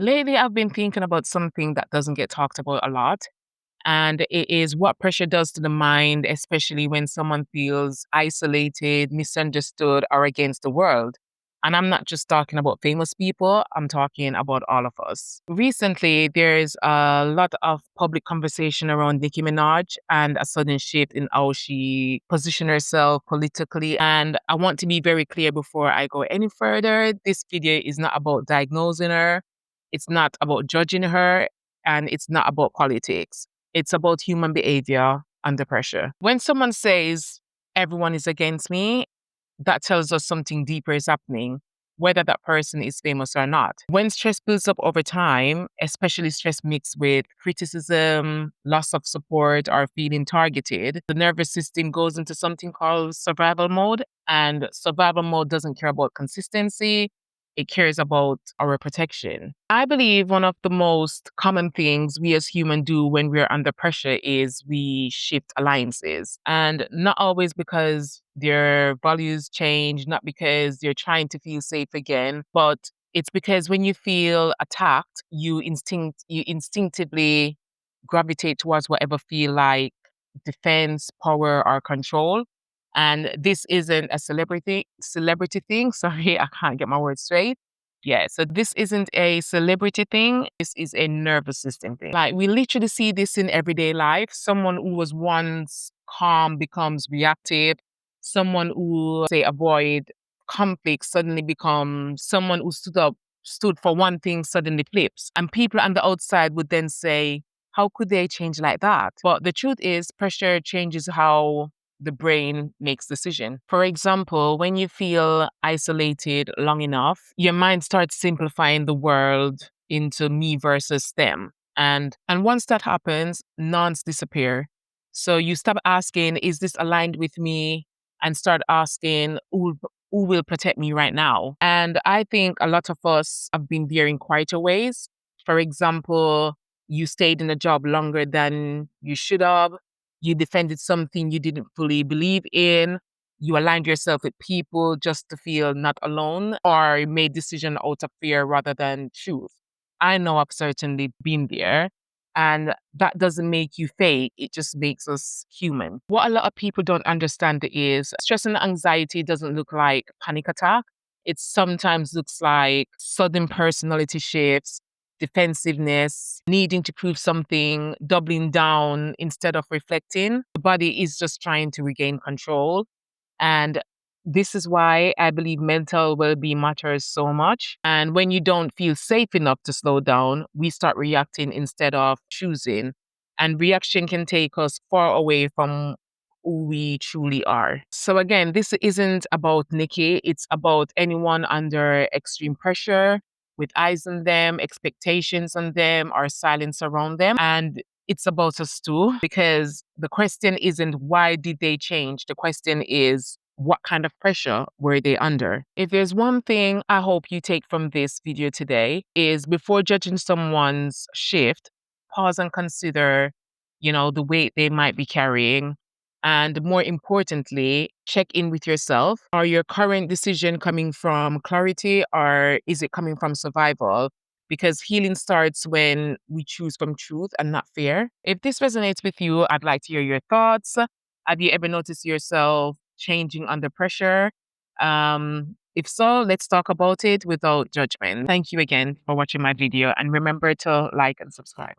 Lately, I've been thinking about something that doesn't get talked about a lot, and it is what pressure does to the mind, especially when someone feels isolated, misunderstood, or against the world. And I'm not just talking about famous people, I'm talking about all of us. Recently, there's a lot of public conversation around Nicki Minaj and a sudden shift in how she positioned herself politically. And I want to be very clear before I go any further. This video is not about diagnosing her, it's not about judging her, and it's not about politics. It's about human behavior under pressure. When someone says, everyone is against me, that tells us something deeper is happening, whether that person is famous or not. When stress builds up over time, especially stress mixed with criticism, loss of support, or feeling targeted, the nervous system goes into something called survival mode. And survival mode doesn't care about consistency, it cares about our protection. I believe one of the most common things we as humans do when we're under pressure is we shift alliances. And not always because their values change, not because they're trying to feel safe again, but it's because when you feel attacked, you instinctively gravitate towards whatever feel like defense, power, or control. And this isn't a celebrity thing. Sorry, I can't get my words straight. Yeah, so this isn't a celebrity thing. This is a nervous system thing. Like we literally see this in everyday life. Someone who was once calm becomes reactive. Someone who say avoid conflict suddenly becomes someone who stood for one thing suddenly flips. And people on the outside would then say, how could they change like that? But the truth is pressure changes how the brain makes decision. For example, when you feel isolated long enough, your mind starts simplifying the world into me versus them. And once that happens, nons disappear. So you stop asking, is this aligned with me? And start asking, who will protect me right now? And I think a lot of us have been there in quieter ways. For example, you stayed in a job longer than you should have. You defended something you didn't fully believe in. You aligned yourself with people just to feel not alone, or made decision out of fear rather than truth. I know I've certainly been there. And that doesn't make you fake, it just makes us human. What a lot of people don't understand is stress and anxiety doesn't look like panic attack. It sometimes looks like sudden personality shifts, defensiveness, needing to prove something, doubling down instead of reflecting. The body is just trying to regain control. And this is why I believe mental well-being matters so much. And when you don't feel safe enough to slow down, we start reacting instead of choosing. And reaction can take us far away from who we truly are. So again, this isn't about Nikki. It's about anyone under extreme pressure, with eyes on them, expectations on them, or silence around them. And it's about us too, because the question isn't why did they change? The question is, what kind of pressure were they under? If there's one thing I hope you take from this video today is before judging someone's shift, pause and consider, the weight they might be carrying. And more importantly, check in with yourself. Are your current decision coming from clarity or is it coming from survival? Because healing starts when we choose from truth and not fear. If this resonates with you, I'd like to hear your thoughts. Have you ever noticed yourself changing under pressure? If so, let's talk about it without judgment. Thank you again for watching my video and remember to like and subscribe.